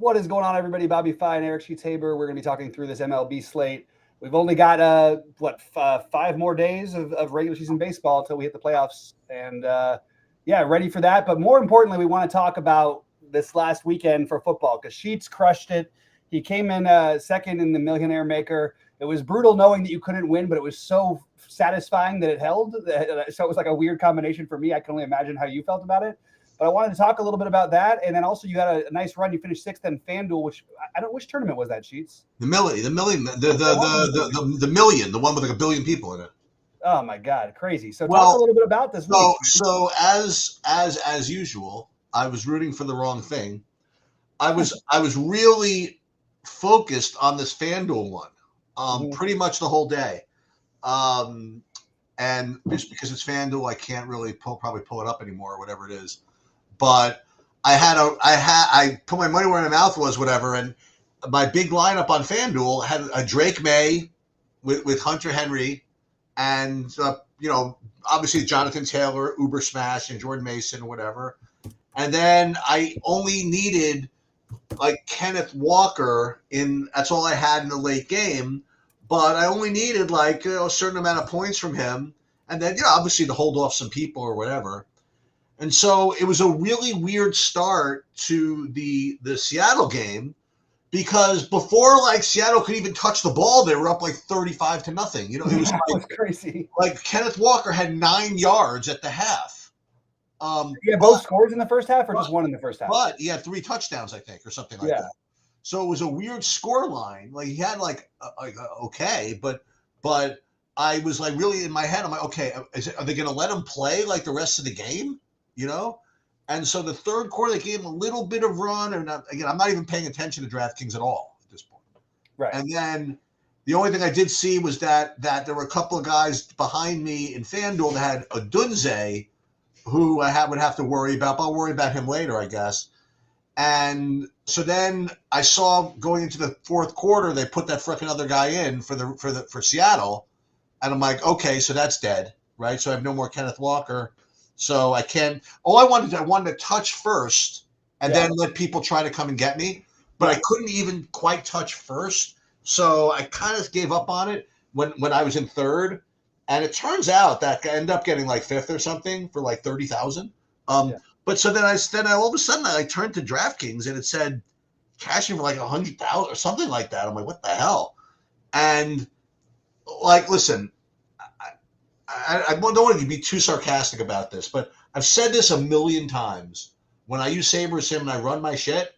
What is going on, everybody? Bobby Fine, Eric Sheets-Haber. We're going to be talking through this MLB slate. We've only got, 5 more days of regular season baseball until we hit the playoffs. And, ready for that. But more importantly, we want to talk about this last weekend for football because Sheets crushed it. He came in second in the Millionaire Maker. It was brutal knowing that you couldn't win, but it was so satisfying that it held. So it was like a weird combination for me. I can only imagine how you felt about it. But I wanted to talk a little bit about that, and then also you had a nice run. You finished 6th in FanDuel, which I don't. Which tournament was that, Sheets? The million, the million, the one with like a billion people in it. Oh my God, crazy! So talk a little bit about this. So as usual, I was rooting for the wrong thing. I was really focused on this FanDuel one, pretty much the whole day. And just because it's FanDuel, I can't really probably pull it up anymore or whatever it is. But I put my money where my mouth was, whatever, and my big lineup on FanDuel had a Drake May with Hunter Henry, and obviously Jonathan Taylor, Uber Smash, and Jordan Mason, or whatever. And then I only needed like Kenneth Walker that's all I had in the late game, but I only needed like a certain amount of points from him, and then obviously to hold off some people or whatever. And so it was a really weird start to the Seattle game because before like Seattle could even touch the ball, they were up like 35-0. It was was crazy. Like Kenneth Walker had 9 yards at the half. Yeah, both scores in the first half, or just one in the first half? But he had 3 touchdowns, I think, or something like that. So it was a weird score line. Like he had okay, but I was like really in my head. I'm like, okay, are they going to let him play like the rest of the game? And so the third quarter, they gave him a little bit of run. And again, I'm not even paying attention to DraftKings at all at this point. Right. And then the only thing I did see was that there were a couple of guys behind me in FanDuel that had Odunze, who I would have to worry about. But I'll worry about him later, I guess. And so then I saw going into the fourth quarter, they put that frickin' other guy in for Seattle. And I'm like, okay, so that's dead, right? So I have no more Kenneth Walker. So I can't. I wanted to touch first and then let people try to come and get me, but I couldn't even quite touch first. So I kind of gave up on it when I was in third, and it turns out that I ended up getting like 5th or something for like 30,000. But so then I all of a sudden I turned to DraftKings and it said cashing for like 100,000 or something like that. I'm like, what the hell? And like, listen. I don't want to be too sarcastic about this, but I've said this a million times. When I use SaberSim and I run my shit,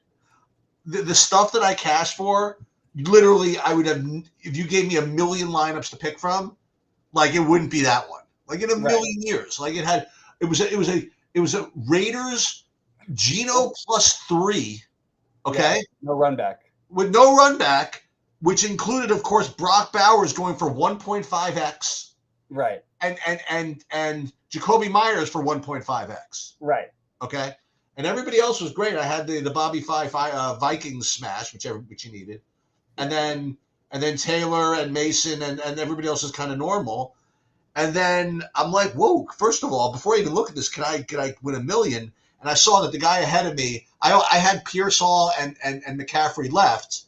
the stuff that I cash for, literally, I would have, if you gave me a million lineups to pick from, like it wouldn't be that one. Like in a million years. Like it was a Raiders Geno +3. Okay. Yeah, no run back. With no run back, which included, of course, Brock Bowers going for 1.5x. Right. And Jacoby Myers for 1.5x. Right. Okay. And everybody else was great. I had the Bobby Vikings smash, which you needed, and then Taylor and Mason and everybody else is kind of normal. And then I'm like, whoa! First of all, before I even look at this, can I win $1 million? And I saw that the guy ahead of me, I had Pearsall and McCaffrey left,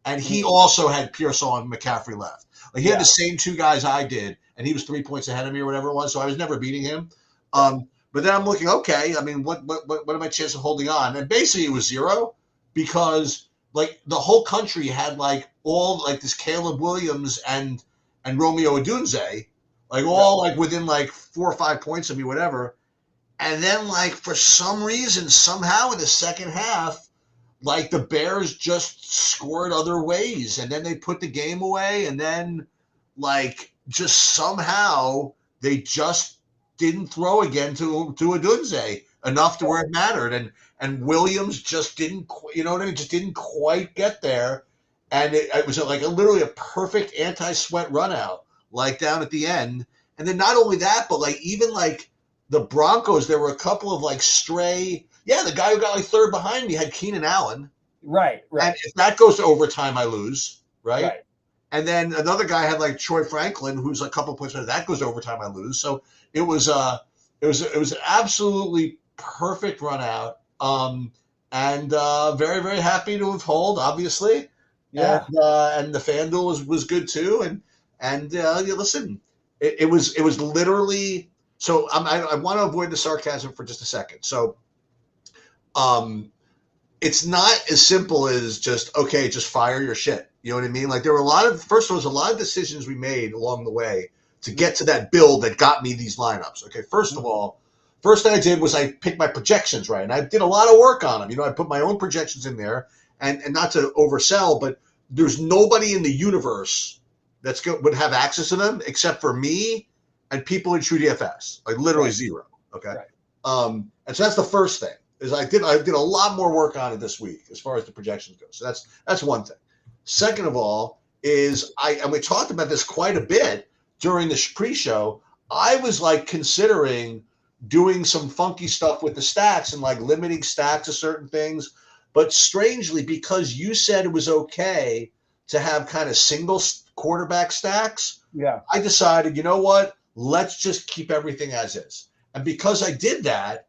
and he also had Pearsall and McCaffrey left. Like he had the same 2 guys I did, and he was 3 points ahead of me or whatever it was. So I was never beating him. But then I'm looking, okay, I mean, what are my chances of holding on? And basically it was 0 because like the whole country had like all like this Caleb Williams and Romeo Odunze, like all like within like 4 or 5 points of me, whatever. And then like for some reason, somehow in the second half, like the Bears just scored other ways, and then they put the game away, and then like just somehow they just didn't throw again to Odunze enough to where it mattered, and Williams just didn't, just didn't quite get there, and it was like literally a perfect anti-sweat run out, like down at the end, and then not only that, but like even like the Broncos, there were a couple of like stray. Yeah, the guy who got like third behind me had Keenan Allen. Right. And if that goes to overtime, I lose. Right. And then another guy had like Troy Franklin, who's a couple of points better. That goes to overtime, I lose. So it was an absolutely perfect run out. and very, very happy to have hold, obviously. Yeah. And the FanDuel was good too. And listen, it was literally. So I want to avoid the sarcasm for just a second. So, it's not as simple as just fire your shit. You know what I mean? Like there were a lot of decisions we made along the way to get to that build that got me these lineups. Okay, first of all, first thing I did was I picked my projections right, and I did a lot of work on them. You know, I put my own projections in there, and not to oversell, but there's nobody in the universe would have access to them except for me and people in TrueDFS, like literally zero. Okay, and so that's the first thing. Is I did a lot more work on it this week as far as the projections go. So that's one thing. Second of all, is and we talked about this quite a bit during the pre-show. I was like considering doing some funky stuff with the stacks and like limiting stacks to certain things. But strangely, because you said it was okay to have kind of single quarterback stacks, I decided, you know what? Let's just keep everything as is. And because I did that,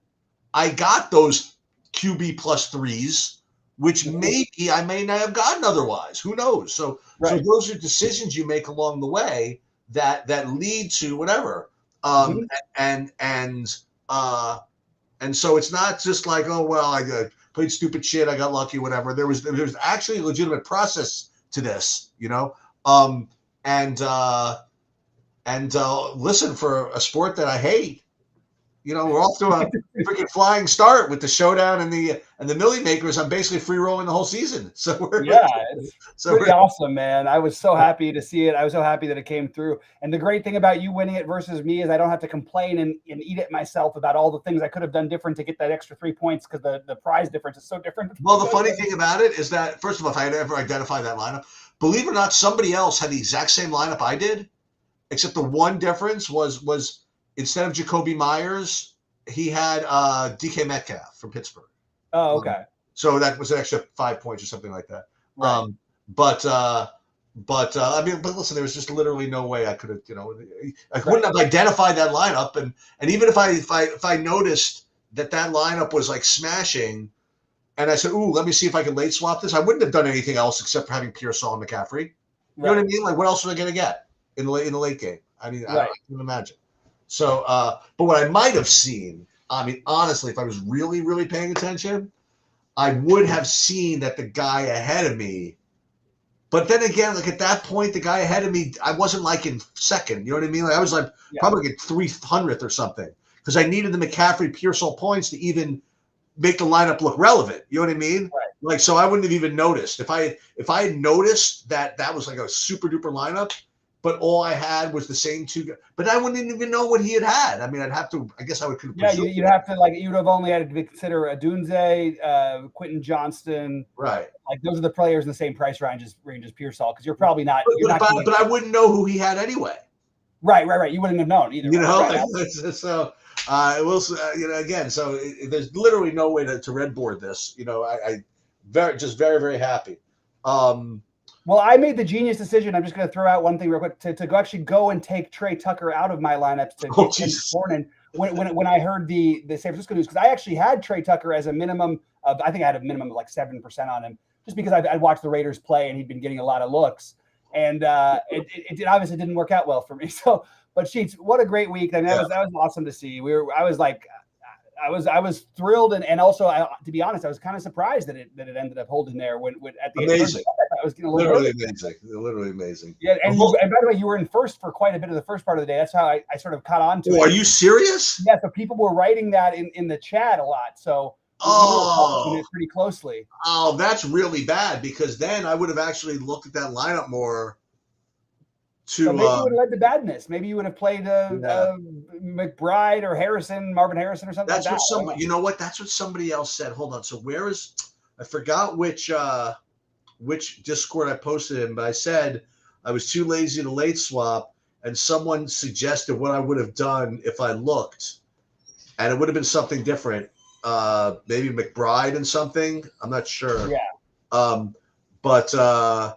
I got those QB plus threes, which maybe I may not have gotten otherwise. Who knows? So those are decisions you make along the way that lead to whatever. And so it's not just like, oh well, I played stupid shit, I got lucky, whatever. There's actually a legitimate process to this, you know. Listen, for a sport that I hate. You know, we're off to a freaking flying start with the showdown and the Millie Makers. I'm basically free rolling the whole season. So it's pretty awesome, man. I was so happy to see it. I was so happy that it came through. And the great thing about you winning it versus me is I don't have to complain and eat it myself about all the things I could have done different to get that extra 3 points because the prize difference is so different. Well, the funny thing about it is that, first of all, if I had ever identified that lineup, believe it or not, somebody else had the exact same lineup I did, except the one difference was instead of Jacoby Myers, he had DK Metcalf from Pittsburgh. Oh, okay. So that was an extra 5 points or something like that. Right. But I mean, but listen, there was just literally no way I could have, you know, I wouldn't have identified that lineup, and even if I noticed that lineup was like smashing, and I said, ooh, let me see if I can late swap this, I wouldn't have done anything else except for having Pearsall and McCaffrey. You know what I mean? Like, what else was I going to get in the late game? I mean, I can't imagine. So, but what I might have seen, I mean, honestly, if I was really, really paying attention, I would have seen that the guy ahead of me. But then again, like at that point, the guy ahead of me, I wasn't like in second. You know what I mean? Like I was like probably like 300th or something because I needed the McCaffrey Pearsall points to even make the lineup look relevant. You know what I mean? Right. Like, so I wouldn't have even noticed if I had noticed that was like a super duper lineup. But all I had was the same two guys. But I wouldn't even know what he had. I mean, I'd have to. I guess I would. Yeah, you'd have to you'd have only had to consider Dunze, Quentin Johnston. Right. Like those are the players in the same price range as Pearsall because you're probably not. But I wouldn't know who he had anyway. Right. You wouldn't have known either. You know. So it will. You know, again. So there's literally no way to redboard this. You know, I very very happy. Well, I made the genius decision. I'm just going to throw out one thing real quick to actually go and take Trey Tucker out of my lineups to morning when I heard the San Francisco news because I actually had Trey Tucker as a minimum of I think I had a minimum of like 7% on him just because I'd watched the Raiders play and he'd been getting a lot of looks and it obviously didn't work out well for me. So, but Sheets, what a great week! I mean, that was awesome to see. I was thrilled and also to be honest, I was kind of surprised that it ended up holding there when at the amazing. End. I was getting a little literally amazing. Yeah, and by the way, you were in first for quite a bit of the first part of the day. That's how I sort of caught on to it. Are you serious? Yeah, so people were writing that in the chat a lot. So we were it pretty closely. Oh, that's really bad because then I would have actually looked at that lineup more. So maybe you would have led to badness. Maybe you would have played McBride or Marvin Harrison or something. That's what somebody. You know what? That's what somebody else said. Hold on. So where is? I forgot which Discord I posted in, but I said I was too lazy to late swap, and someone suggested what I would have done if I looked, and it would have been something different. Maybe McBride and something. I'm not sure. Yeah. But.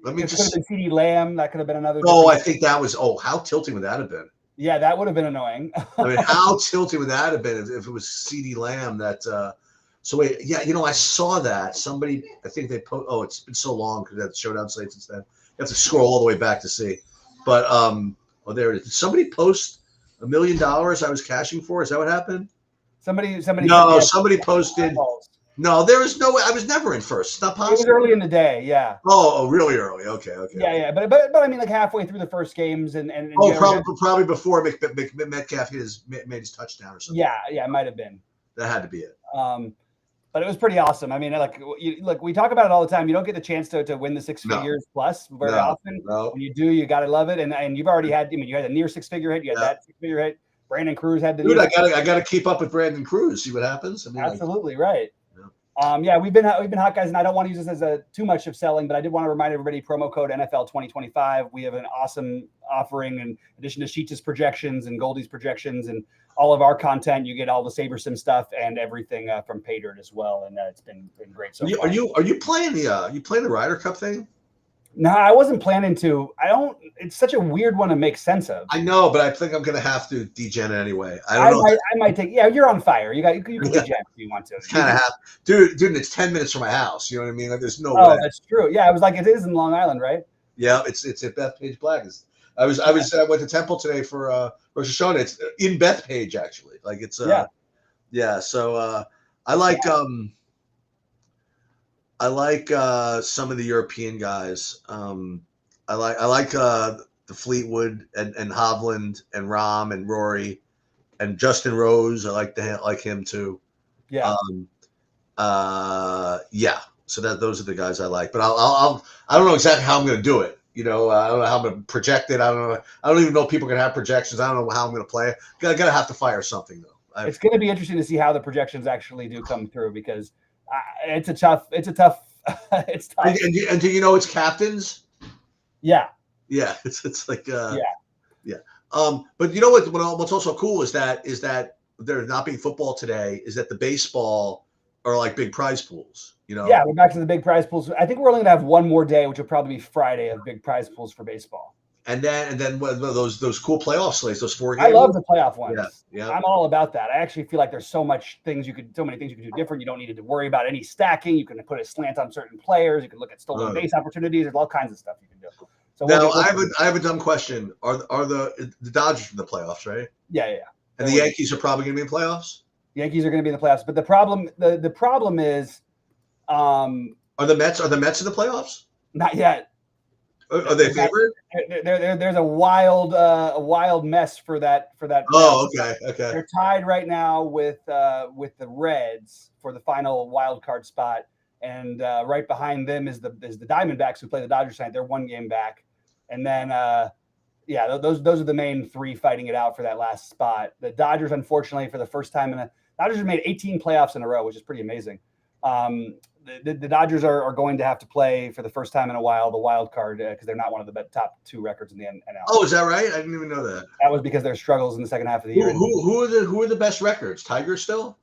Let me just. Could have been CeeDee Lamb. That could have been another. Oh, I think that was. Oh, how tilting would that have been? Yeah, that would have been annoying. I mean, how tilting would that have been if it was CeeDee Lamb that? So wait, yeah, I saw that somebody. I think they post. Oh, it's been so long because that showdown slate since then. You have to scroll all the way back to see. But oh, there it is. Did somebody post $1 million I was cashing for? Is that what happened? Somebody. No, somebody posted. No, there is no way. I was never in first. It's not possible. It was early in the day. Yeah. Oh, really early. Okay. Yeah. But I mean, like halfway through the first games and probably before Metcalf made his touchdown or something. Yeah, it might have been. That had to be it. But it was pretty awesome. I mean, look, we talk about it all the time. You don't get the chance to win the six figures plus very often. No. When you do, you got to love it. And you've already had. I mean, you had a near six figure hit. You had that 6 figure hit. Brandon Cruz had the. Dude, I gotta keep up with Brandon Cruz. See what happens. I mean, absolutely right. Yeah. We've been hot guys, and I don't want to use this as too much of selling, but I did want to remind everybody: promo code NFL 2025. We have an awesome offering in addition to Sheets' projections and Goldie's projections and all of our content. You get all the SaberSim stuff and everything from PayDirt as well, and it's been great. So are you playing the Ryder Cup thing? No, I wasn't planning to. I don't. It's such a weird one to make sense of. I know, but I think I'm gonna have to degen anyway. I might take. Yeah, you're on fire. You can degen if you want to. It's kind of dude. It's 10 minutes from my house. You know what I mean? Like, there's no way. Oh, that's true. Yeah, it was like it is in Long Island, right? Yeah, it's at Bethpage Black. I went to Temple today for Rosh Hashanah. It's in Bethpage actually. Like it's yeah. So I like some of the European guys. I like the Fleetwood and Hovland and Rahm and Rory and Justin Rose. I like him too. Yeah. Yeah. So those are the guys I like. But I don't know exactly how I'm going to do it. I don't know how I'm going to project it. I don't even know if people are going to have projections. I don't know how I'm going to play it. I got to have to fire something though. It's going to be interesting to see how the projections actually do come through because it's tough. It's tough. And do you know it's captains? Yeah. Yeah. It's like yeah. But you know what's also cool is that there not being football today is that the baseball are like big prize pools. Yeah, we're back to the big prize pools. I think we're only gonna have one more day, which will probably be Friday, of big prize pools for baseball. And then those cool playoff slates, those 4 games. I love the playoff ones. Yeah. I'm all about that. I actually feel like there's so many things you could do different. You don't need to worry about any stacking. You can put a slant on certain players. You can look at stolen base opportunities. There's all kinds of stuff you can do. So now I have a dumb question. Are the Dodgers in the playoffs, right? Yeah. And the Yankees are probably going to be in the playoffs. The Yankees are going to be in the playoffs, but the problem is, are the Mets in the playoffs? Not yet. Are they favored? There's a wild mess for that. Oh, okay. They're tied right now with the Reds for the final wild card spot, and right behind them is the Diamondbacks who play the Dodgers tonight. They're 1 game back, and then those are the main 3 fighting it out for that last spot. The Dodgers, unfortunately, for the first time Dodgers have made 18 playoffs in a row, which is pretty amazing. The Dodgers are going to have to play for the first time in a while the wild card because they're not one of the top 2 records in the NL. Oh, is that right? I didn't even know that. That was because their struggles in the second half of the year. Who are the best records? Tigers still?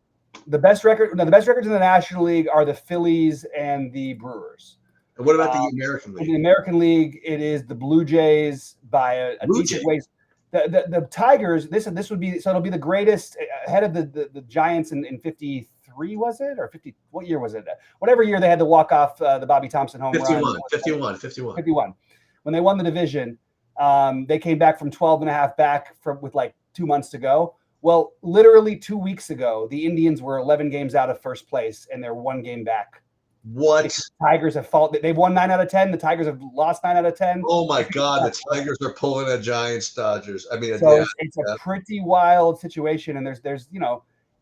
The best records in the National League are the Phillies and the Brewers. And what about the American League? In the American League, it is the Blue Jays by a decent ways. The Tigers. This would be so it'll be the greatest ahead of the Giants in 53. Was it or 50? What year was it? Whatever year they had to walk off the Bobby Thompson home 51, run. 51. When they won the division, they came back from 12.5 back with like 2 months to go. Well, literally 2 weeks ago, the Indians were 11 games out of first place, and they're 1 game back. What? The Tigers have fallen. They've won 9 out of 10. The Tigers have lost 9 out of 10. Oh my God! The Tigers are pulling a Giants Dodgers. I mean, so it's a pretty wild situation, and there's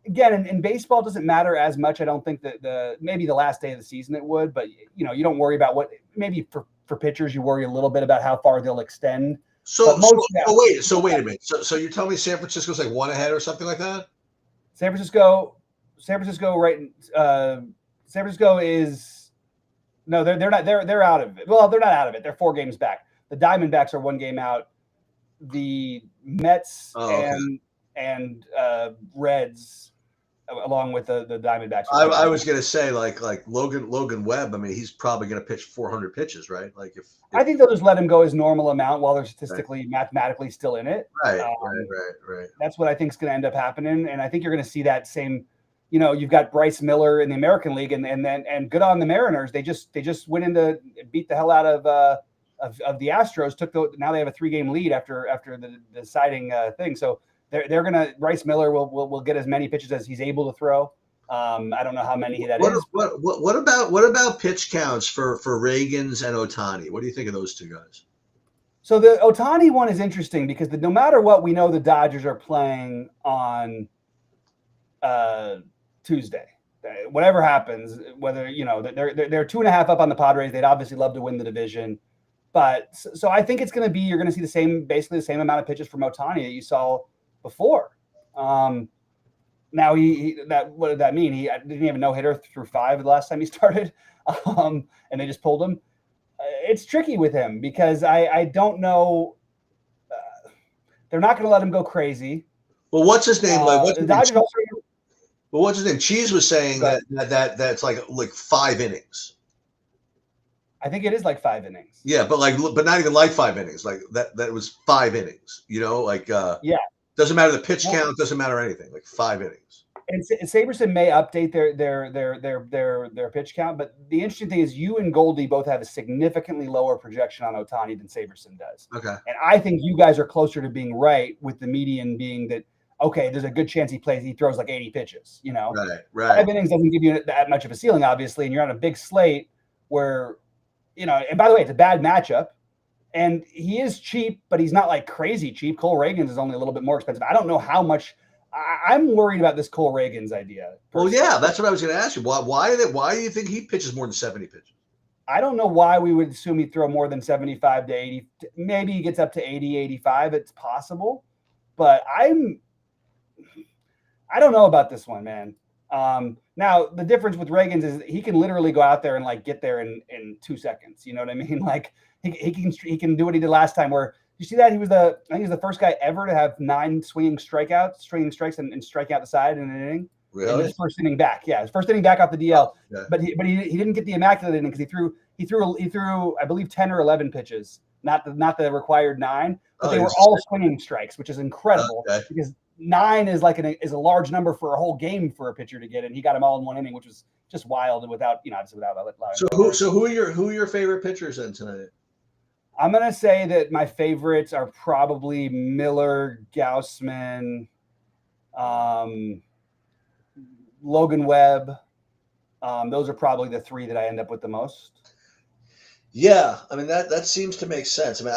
again, in baseball, it doesn't matter as much. I don't think that maybe the last day of the season it would, but you don't worry about what maybe for pitchers you worry a little bit about how far they'll extend. So wait a minute. So you're telling me San Francisco's like 1 ahead or something like that? San Francisco, right? San Francisco is no, they're not. They're out of it. Well, they're not out of it. They're 4 games back. The Diamondbacks are 1 game out. The Mets and Reds, along with the Diamondbacks. I was gonna say like Logan Webb. I mean, he's probably gonna pitch 400 pitches, right? Like if I think they'll just let him go his normal amount while they're statistically, mathematically still in it. Right. That's what I think is going to end up happening, and I think you're going to see that same you've got Bryce Miller in the American League, and good on the Mariners. They just went into beat the hell out of the Astros. Now they have a 3-game lead after the deciding thing. So they're gonna Bryce Miller will get as many pitches as he's able to throw. I don't know how many that is. What about pitch counts for Reagans and Ohtani? What do you think of those two guys? So the Ohtani one is interesting because no matter what, we know the Dodgers are playing on Tuesday. Whatever happens, whether they're 2.5 up on the Padres, they'd obviously love to win the division. But so I think it's going to be you're going to see basically the same amount of pitches from Ohtani that you saw before. Now what did that mean? He didn't have a no-hitter through 5 the last time he started, and they just pulled him. It's tricky with him because I don't know. They're not going to let him go crazy. Well, what's his name? What's his name? Cheese was saying that's like 5 innings. I think it is like 5 innings. Yeah, but not even like 5 innings. Like that was 5 innings. Yeah. Doesn't matter the pitch count. Doesn't matter anything. Like 5 innings. And Saberson may update their pitch count, but the interesting thing is you and Goldie both have a significantly lower projection on Ohtani than Saberson does. Okay. And I think you guys are closer to being right, with the median being that okay, there's a good chance he throws like 80 pitches. Right. 5 innings doesn't give you that much of a ceiling, obviously, and you're on a big slate where And by the way, it's a bad matchup. And he is cheap, but he's not like crazy cheap. Cole Reagans is only a little bit more expensive. I don't know how much. I'm worried about this Cole Reagans idea. Well, yeah, that's what I was going to ask you. Why do you think he pitches more than 70 pitches? I don't know why we would assume he'd throw more than 75 to 80. Maybe he gets up to 80, 85. It's possible. But I don't know about this one, man. Now, the difference with Reagans is he can literally go out there and like get there in 2 seconds. You know what I mean? Like he can do what he did last time where you see that I think he was the first guy ever to have 9 swinging strikes and striking out the side in an inning. Really? In his first inning back. Yeah, his first inning back off the DL. Yeah. But he didn't get the immaculate inning because he threw I believe 10 or 11 pitches, not the required 9, but they were all swinging strikes, which is incredible because 9 is is a large number for a whole game for a pitcher to get, and he got them all in one inning, which was just wild and without. So who are your favorite pitchers then tonight? I'm gonna say that my favorites are probably Miller, Gausman, Logan Webb. Those are probably the 3 that I end up with the most. Yeah, I mean that seems to make sense. I mean,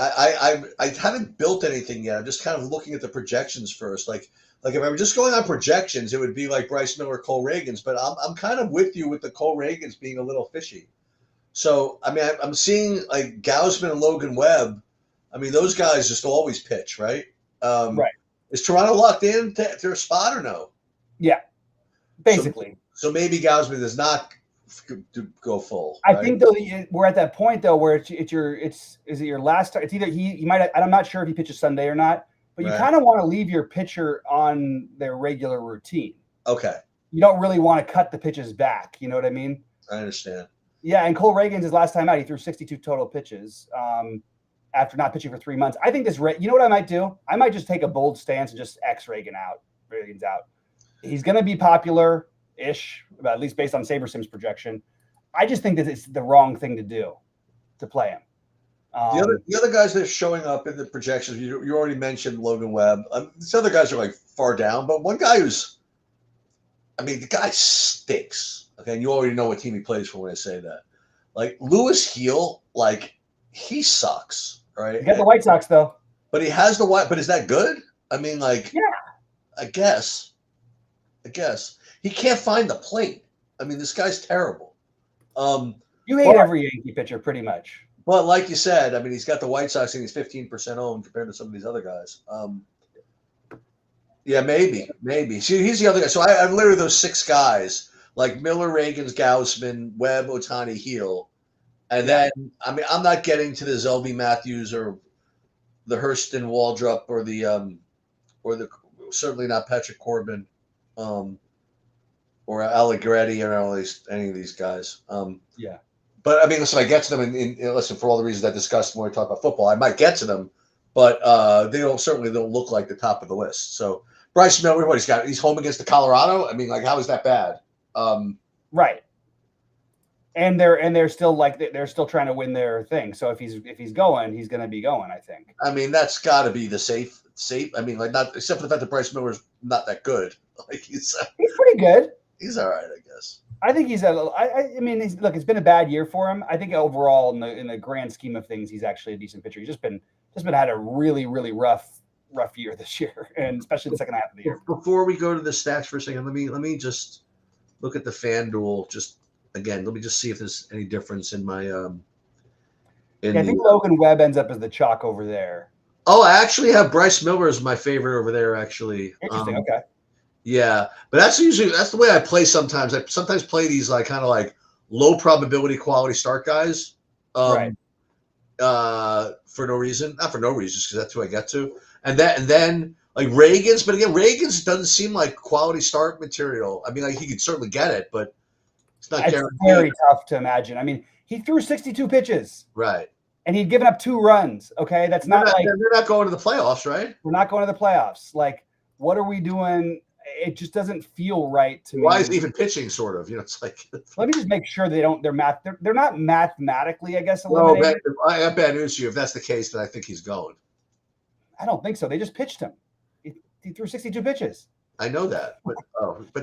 I haven't built anything yet. I'm just kind of looking at the projections first. Like if I were just going on projections, it would be like Bryce Miller, Cole Reagans. But I'm kind of with you with the Cole Reagans being a little fishy. So I mean, I'm seeing like Gausman and Logan Webb. I mean, those guys just always pitch, right? Right. Is Toronto locked in to their spot or no? Yeah, basically. So maybe Gausman does not go full. I think though we're at that point though where is it your last start? It's either he might. I'm not sure if he pitches Sunday or not, but you kind of want to leave your pitcher on their regular routine. Okay. You don't really want to cut the pitches back. You know what I mean? I understand. Yeah, and Cole Reagans, his last time out, he threw 62 total pitches after not pitching for 3 months. I think you know what I might do? I might just take a bold stance and just X Reagans out. He's going to be popular-ish, at least based on SaberSim's projection. I just think that it's the wrong thing to do to play him. The other guys that are showing up in the projections, you already mentioned Logan Webb. These other guys are like far down, but one guy the guy stinks. Okay, and you already know what team he plays for when I say that. Like Lewis Heel, like he sucks, right? He got the White Sox though. But he has the White. But is that good? I mean, like, yeah, I guess he can't find the plate. I mean, this guy's terrible. You hate every Yankee pitcher, pretty much. But like you said, I mean, he's got the White Sox and he's 15% owned compared to some of these other guys. Yeah, maybe. See, he's the other guy. So I literally those 6 guys. Like Miller, Reagans, Gausman, Webb, Ohtani, Heel. And then, I mean, I'm not getting to the Zelby Matthews or the Hurston Waldrop or the certainly not Patrick Corbin or Allegretti or any of these guys. Yeah. But, I mean, listen, I get to them listen, for all the reasons I discussed when we talk about football, I might get to them, but they certainly don't look like the top of the list. So, Bryce Miller, what he's home against the Colorado. I mean, like, how is that bad? Right. And they're still they're still trying to win their thing. So if he's going, he's going to be going, I think. I mean, that's got to be the safe. I mean, like, not except for the fact that Bryce Miller's not that good. Like, he's pretty good. He's all right, I guess. I think he's I mean, look, it's been a bad year for him. I think overall, in the grand scheme of things, he's actually a decent pitcher. He's just been had a really, really rough year this year, and especially the second half of the year. Before we go to the stats for a second, let me just look at the FanDuel. Just again, let me just see if there's any difference in my. I think Logan Webb ends up as the chalk over there. Oh, I actually have Bryce Miller as my favorite over there. Actually, interesting. Okay. Yeah, but that's the way I play sometimes. I sometimes play these like kind of like low probability quality start guys, right? For no reason, not for no reason, just because that's who I get to. And then like Reagan's, but again, Reagan's doesn't seem like quality start material. I mean, like he could certainly get it, but it's not guaranteed. It's very tough to imagine. I mean, he threw 62 pitches, right? And he'd given up 2 runs. Okay, that's not like they're not going to the playoffs, right? We're not going to the playoffs. Like, what are we doing? It just doesn't feel right to me. Why is he even pitching? Sort of, it's like. Let me just make sure they're not mathematically, I guess, eliminated. No, I have bad news to you. If that's the case, then I think he's going. I don't think so. They just pitched him. He threw 62 pitches. I know that, but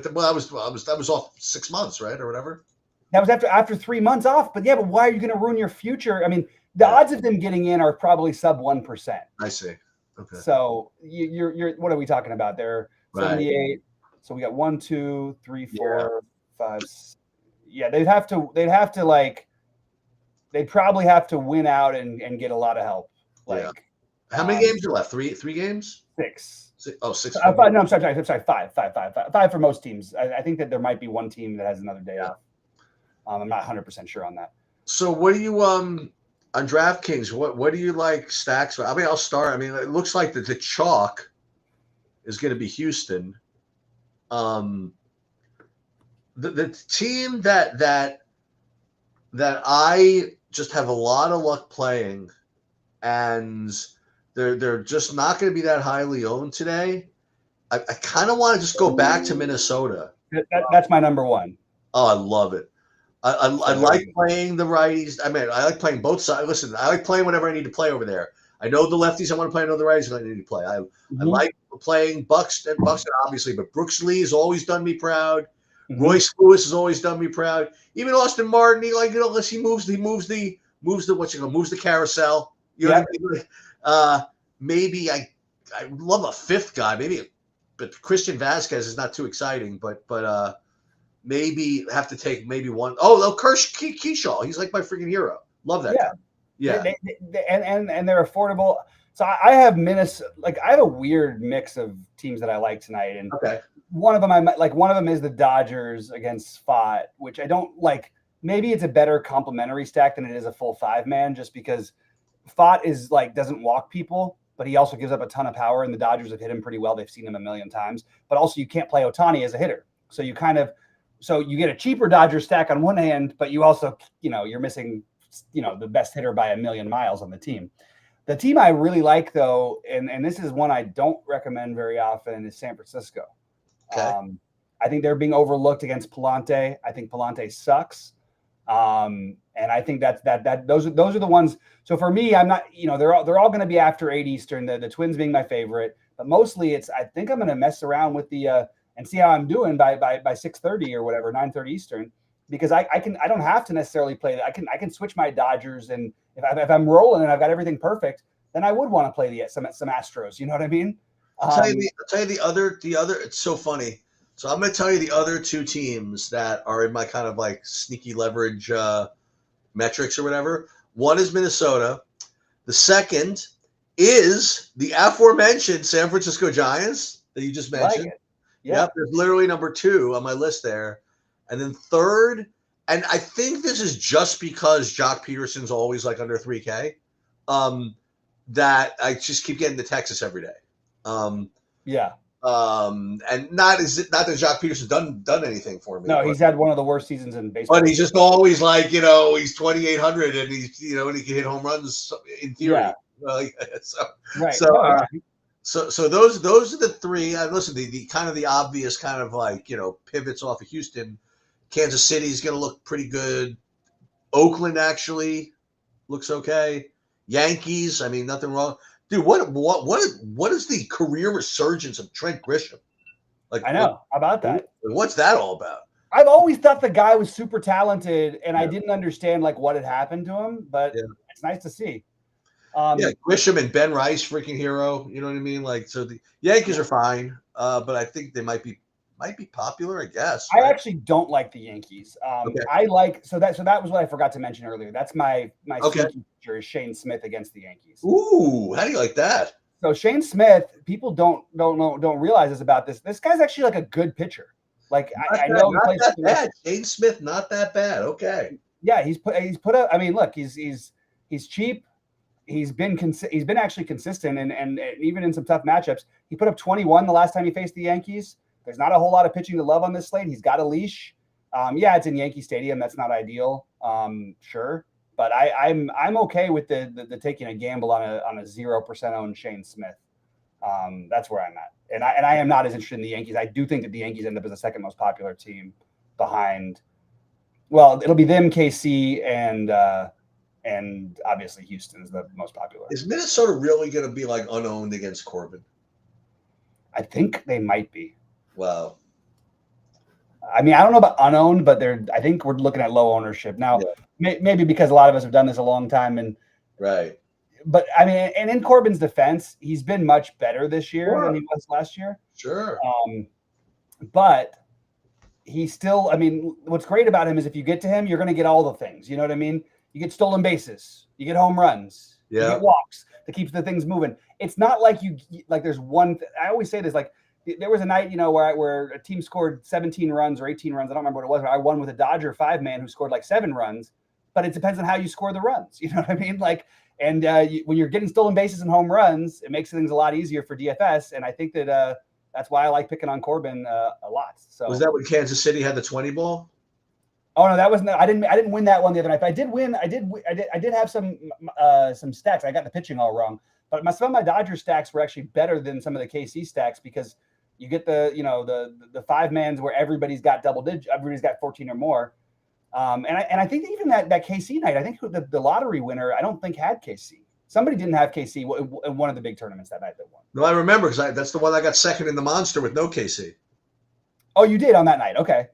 that was off 6 months, right, or whatever. That was after 3 months off. But yeah, but why are you going to ruin your future? I mean, the odds of them getting in are probably sub 1%. I see. Okay. So you're what are we talking about there? 78. Right. So we got 1, 2, 3, 4, 5. Yeah, they'd probably have to win out and get a lot how many games are left? Three games? 6. 6. No, I'm sorry. 5 for most teams. I think that there might be one team that has another day off. I'm not 100% sure on that. So what do you on DraftKings? What do you like stacks? I mean, I'll start. I mean, it looks like the chalk is going to be Houston. The team that I just have a lot of luck playing, and they're just not going to be that highly owned today. I kind of want to just go back to Minnesota. That's my number one. Oh, I love it. I like playing the righties. I mean, I like playing both sides. Listen, I like playing whatever I need to play over there. I know the lefties I want to play. I know the righties I need to play. I like playing Buxton, obviously, but Brooks Lee has always done me proud. Mm-hmm. Royce Lewis has always done me proud. Even Austin Martin, unless he moves the carousel. Maybe I love a fifth guy. But Christian Vasquez is not too exciting. But maybe have to take one. Oh, Kersh Keyshaw. He's like my freaking hero. Love that guy. Yeah, and they're affordable. So I have Minnesota. Like I have a weird mix of teams that I like tonight, and one of them is the Dodgers against Fott, which I don't like. Maybe it's a better complementary stack than it is a full 5-man, just because Fott is doesn't walk people, but he also gives up a ton of power, and the Dodgers have hit him pretty well. They've seen him a million times, but also you can't play Ohtani as a hitter, so you get a cheaper Dodgers stack on one hand, but you also you're missing the best hitter by a million miles on the team. The team I really like, though, and this is one I don't recommend very often, is San Francisco. Okay. I think they're being overlooked against Palante. I think Palante sucks. And I think those are the ones. So for me, I'm not, they're all going to be after 8 Eastern, the Twins being my favorite, but mostly I think I'm going to mess around with the, and see how I'm doing by 6:30 or whatever, 9:30 Eastern, because I don't have to necessarily play that. I can switch my Dodgers, and if I'm rolling and I've got everything perfect, then I would want to play some Astros. You know what I mean? I'll tell you the other. It's so funny. So I'm going to tell you the other 2 teams that are in my kind of like sneaky leverage metrics or whatever. One is Minnesota. The second is the aforementioned San Francisco Giants that you just mentioned. Like yep, there's literally number 2 on my list there. And then third, and I think this is just because Jock Peterson's always under 3K, that I just keep getting to Texas every day. And not that Jock Peterson done anything for me. No, he's had one of the worst seasons in baseball. But he's just always he's 2,800 and he's and he can hit home runs in theory. Yeah. Right. So those are the three. Listen, the kind of the obvious kind of like pivots off of Houston. Kansas City's going to look pretty good. Oakland actually looks okay. Yankees, I mean, nothing wrong. Dude, what is the career resurgence of Trent Grisham? Like, I know about that. What's that all about? I've always thought the guy was super talented, and I didn't understand like what had happened to him, but it's nice to see. Grisham and Ben Rice, freaking hero. You know what I mean? Like, so the Yankees are fine, but I think they might be popular. I guess. Right? I actually don't like the Yankees. Okay. I like so that was what I forgot to mention earlier. That's my sneaky picture is Shane Smith against the Yankees. Ooh, how do you like that? So Shane Smith, people don't realize this about this. This guy's actually like a good pitcher. Like I know not that bad. Shane Smith, not that bad. Okay. Yeah, he's put up. I mean, look, he's cheap. He's been actually consistent, and even in some tough matchups, he put up 21 the last time he faced the Yankees. There's not a whole lot of pitching to love on this slate. He's got a leash. It's in Yankee Stadium. That's not ideal. Sure, but I'm okay with the taking a gamble on a 0% owned Shane Smith. That's where I'm at, and I am not as interested in the Yankees. I do think that the Yankees end up as the second most popular team behind. Well, it'll be them, KC, and obviously Houston is the most popular. Is Minnesota really going to be like unowned against Corbin? I think they might be. Wow. I mean, I don't know about unowned, but I think we're looking at low ownership now. Maybe because a lot of us have done this a long time, and right. But I mean, and in Corbin's defense, he's been much better this year than he was last year. Sure. But he still. I mean, what's great about him is if you get to him, you're going to get all the things. You know what I mean? You get stolen bases, you get home runs, you get walks that keeps the things moving. It's not like there's one. I always say this, like there was a night, where a team scored 17 runs or 18 runs. I don't remember what it was, but I won with a Dodger 5-man who scored like 7 runs, but it depends on how you score the runs. You know what I mean? Like, and when you're getting stolen bases and home runs, it makes things a lot easier for DFS. And I think that that's why I like picking on Corbin a lot. So was that when Kansas City had the 20 ball? Oh no, that wasn't. I didn't win that one the other night. But I did win. I did have some stacks. I got the pitching all wrong, but some of my Dodger stacks were actually better than some of the KC stacks because you get the 5-mans where everybody's got double digit, everybody's got 14 or more. And I think even that KC night, I think the lottery winner, I don't think had KC. Somebody didn't have KC in one of the big tournaments that night that won. No, I remember because that's the one I got second in the Monster with no KC. Oh, you did on that night. Okay.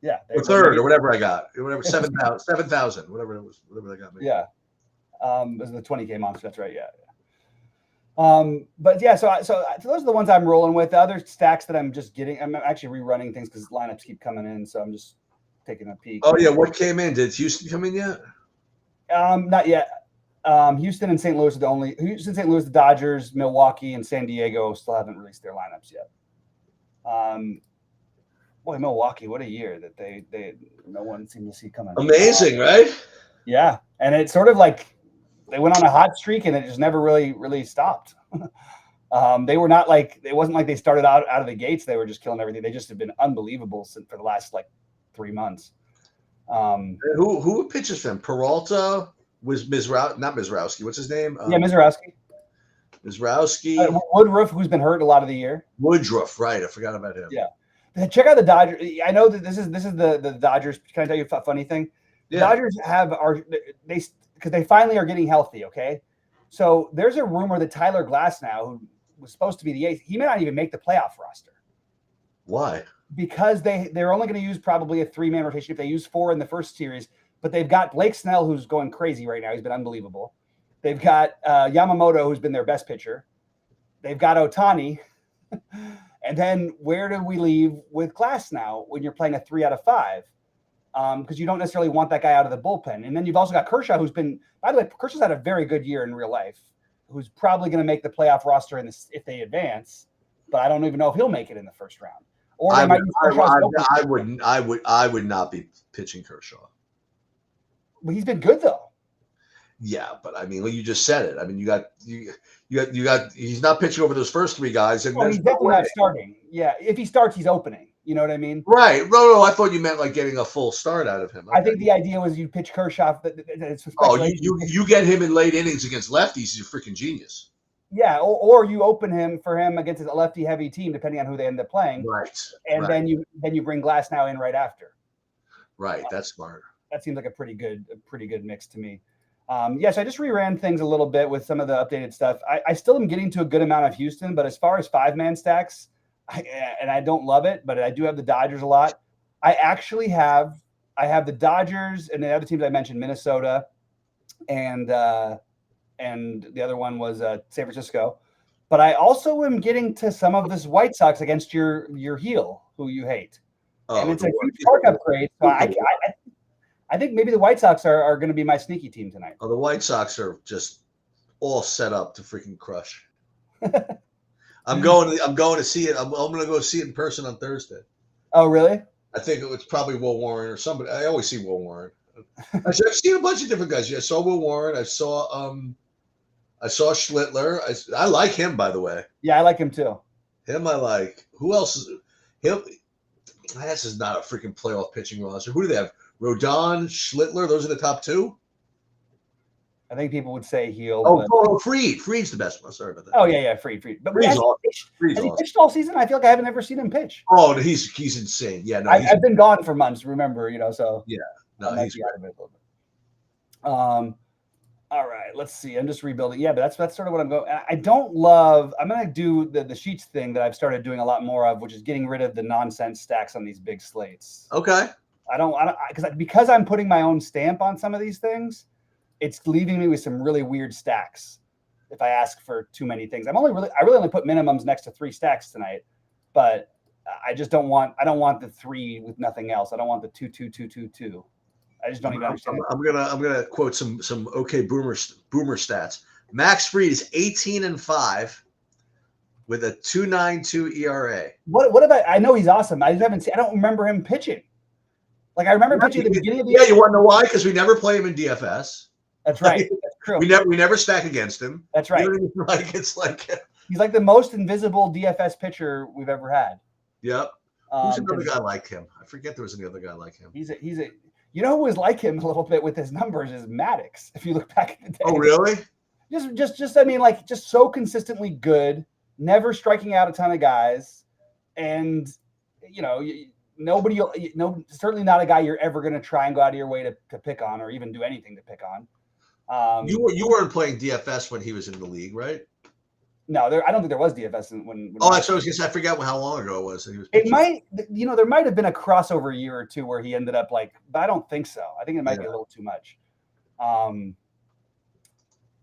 Yeah, or third, or whatever I got, whatever 7,000, whatever it was, whatever they got me. Yeah, it was the 20K monster. That's right. Yeah. But yeah, so those are the ones I'm rolling with. The other stacks that I'm just getting, I'm actually rerunning things because lineups keep coming in, so I'm just taking a peek. Oh yeah, what came in? Did Houston come in yet? Not yet. Houston and St. Louis are the only. Houston, St. Louis, the Dodgers, Milwaukee, and San Diego still haven't released their lineups yet. Boy, Milwaukee, what a year that they no one seemed to see coming. Amazing, right? Yeah, and it's sort of like they went on a hot streak and it just never really stopped. They were not like it wasn't like they started out of the gates. They were just killing everything. They just have been unbelievable for the last 3 months. Who pitches for them? Peralta was not Mizrowski. What's his name? Mizrowski. Woodruff, who's been hurt a lot of the year. Woodruff, right? I forgot about him. Yeah. Check out the Dodgers. I know that this is the Dodgers. Can I tell you a funny thing? The Dodgers because they finally are getting healthy. Okay, so there's a rumor that Tyler Glasnow, who was supposed to be the ace, he may not even make the playoff roster. Why? Because they're only going to use probably a 3-man rotation if they use 4 in the first series. But they've got Blake Snell, who's going crazy right now. He's been unbelievable. They've got Yamamoto, who's been their best pitcher. They've got Ohtani. And then where do we leave with Glasnow when you're playing a 3 out of 5? Because you don't necessarily want that guy out of the bullpen. And then you've also got Kershaw, who's been, by the way, Kershaw's had a very good year in real life, who's probably going to make the playoff roster if they advance. But I don't even know if he'll make it in the first round. Or I would not be pitching Kershaw. Well, he's been good though. Yeah, but I mean, well, you just said it. I mean, you got. He's not pitching over those first 3 guys, and he's definitely not starting. Yeah, if he starts, he's opening. You know what I mean? Right. No. I thought you meant like getting a full start out of him. Okay. I think the idea was you pitch Kershaw. You get him in late innings against lefties. He's a freaking genius. Yeah, or you open him against a lefty heavy team, depending on who they end up playing. Right. And then you bring Glasnow in right after. Right. That's smart. That seems like a pretty good mix to me. Yes, I just reran things a little bit with some of the updated stuff. I still am getting to a good amount of Houston, but as far as 5-man stacks, I don't love it, but I do have the Dodgers a lot. I have the Dodgers and the other teams I mentioned, Minnesota, and the other one was San Francisco. But I also am getting to some of this White Sox against your heel, who you hate. And it's a huge park upgrade. So I think maybe the White Sox are going to be my sneaky team tonight. Oh, the White Sox are just all set up to freaking crush. I'm going to see it. I'm going to go see it in person on Thursday. Oh, really? I think it's probably Will Warren or somebody. I always see Will Warren. I've seen a bunch of different guys. Yeah, I saw Will Warren. I saw Schlittler. I like him, by the way. Yeah, I like him too. Him I like. Who else is him? This is not a freaking playoff pitching roster. Who do they have? Rodon, Schlittler. Those are the top two. I think people would say heel. Fried. Fried's the best one. Sorry about that. Oh yeah, Fried. But Fried's has he pitched all season? I feel like I haven't ever seen him pitch. Oh, he's insane. Yeah, no, I've been gone for months. Remember, so yeah, no, he's out of it a little bit. All right, let's see. I'm just rebuilding. Yeah, but that's sort of what I'm going. I don't love. I'm going to do the sheets thing that I've started doing a lot more of, which is getting rid of the nonsense stacks on these big slates. Okay. I don't because I'm putting my own stamp on some of these things. It's leaving me with some really weird stacks if I ask for too many things. I really only put minimums next to 3 stacks tonight, but I just don't want the 3 with nothing else. I don't want the 2, 2, 2, 2, 2. I just don't even understand. I'm gonna quote some okay boomer stats. Max Fried is 18-5 with a 2.92 ERA. What about? I know he's awesome. I just haven't seen. I don't remember him pitching. Like I remember pitching at the beginning of the year. Yeah, you want to know why? Because we never play him in DFS. That's right. That's true. We never stack against him. That's right. It's like he's like the most invisible DFS pitcher we've ever had. Yep. Who's another guy like him? I forget there was any other guy like him. He's a. You know who was like him a little bit with his numbers is Maddox. If you look back at the day. Oh really? Just I mean, like just so consistently good, never striking out a ton of guys, and certainly not a guy you're ever going to try and go out of your way to pick on or even do anything to pick on. You weren't playing DFS when he was in the league, right? No, I don't think there was DFS when that's what I was going to say. I forgot how long ago it was. That he was pitching. It might, there might have been a crossover year or two where he ended up but I don't think so. I think it might be a little too much.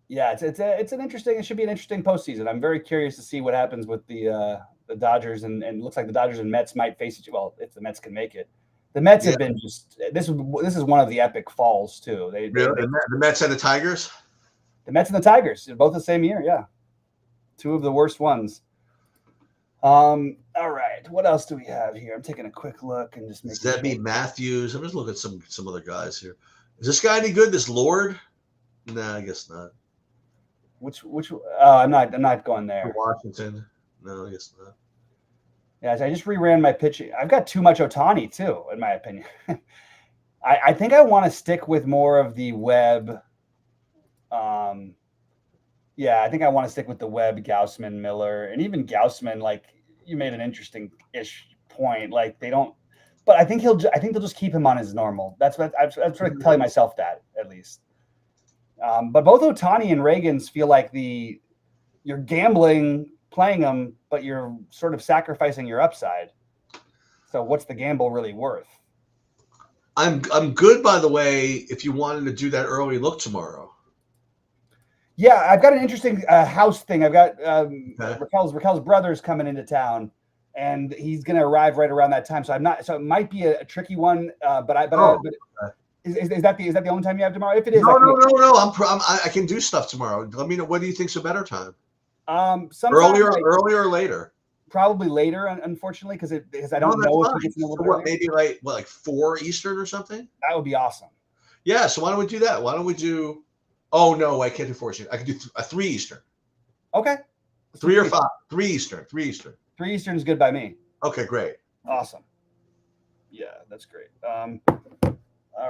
Yeah, it's an interesting. It should be an interesting postseason. I'm very curious to see what happens with the Dodgers and it looks like the Dodgers and Mets might face each. Well, if the Mets can make it, the Mets have been just. This is one of the epic falls too. The Mets and the Tigers. The Mets and the Tigers, both the same year. Yeah, 2 of the worst ones. All right, what else do we have here? I'm taking a quick look and just making. Zebby Matthews. I'm just looking at some other guys here. Is this guy any good? This Lord? Nah, I guess not. Which I'm not going there. Washington. No, I guess not. Yeah, I just reran my pitching. I've got too much Ohtani too, in my opinion. I think I want to stick with more of the Webb. Yeah, I think I want to stick with the Webb, Gausman, Miller, and even Gausman. Like you made an interesting-ish point. Like they don't, but I think they'll just keep him on his normal. That's what I'm sort of telling myself that at least. But both Ohtani and Reagans feel like you're gambling playing them, but you're sort of sacrificing your upside. So what's the gamble really worth? I'm good, by the way, if you wanted to do that early look tomorrow. Yeah, I've got an interesting house thing. I've got Raquel's brother's coming into town, and he's going to arrive right around that time. So it might be a tricky one. Is that the only time you have tomorrow? If it is, no. I can do stuff tomorrow. Let me know. What do you think's a better time? Earlier or later? Probably later, unfortunately, because I don't know if it gets in a little bit. Maybe like 4 Eastern or something. That would be awesome. Yeah. So why don't we do that? Why don't we do? Oh no, I can't do 4 Eastern. I can do 3 Eastern. Okay. 3 or 5. 3 Eastern. 3 Eastern. 3 Eastern is good by me. Okay, great. Awesome. Yeah, that's great. All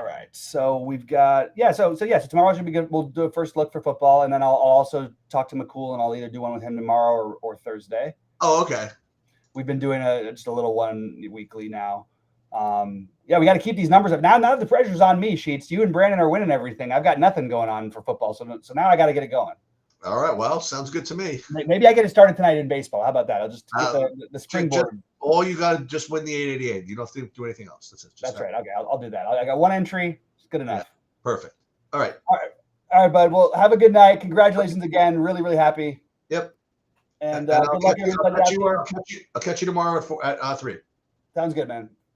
right. right. So we've got So tomorrow should be good. We'll do a first look for football, and then I'll also talk to McCool, and I'll either do one with him tomorrow or Thursday. Oh, okay. We've been doing just a little one weekly now. We got to keep these numbers up. Now none of the pressure's on me, Sheets. You and Brandon are winning everything. I've got nothing going on for football, so now I got to get it going. All right. Well, sounds good to me. Maybe I get it started tonight in baseball. How about that? I'll just get the springboard. All you got to just win the 888. You don't have to do anything else. That's it. That's right. Okay, I'll do that. I got one entry. It's good enough. Yeah, perfect. All right. All right, bud. Well, have a good night. Congratulations again. Really, really happy. Yep. And good luck, everybody. I'll catch you tomorrow at 3. Sounds good, man.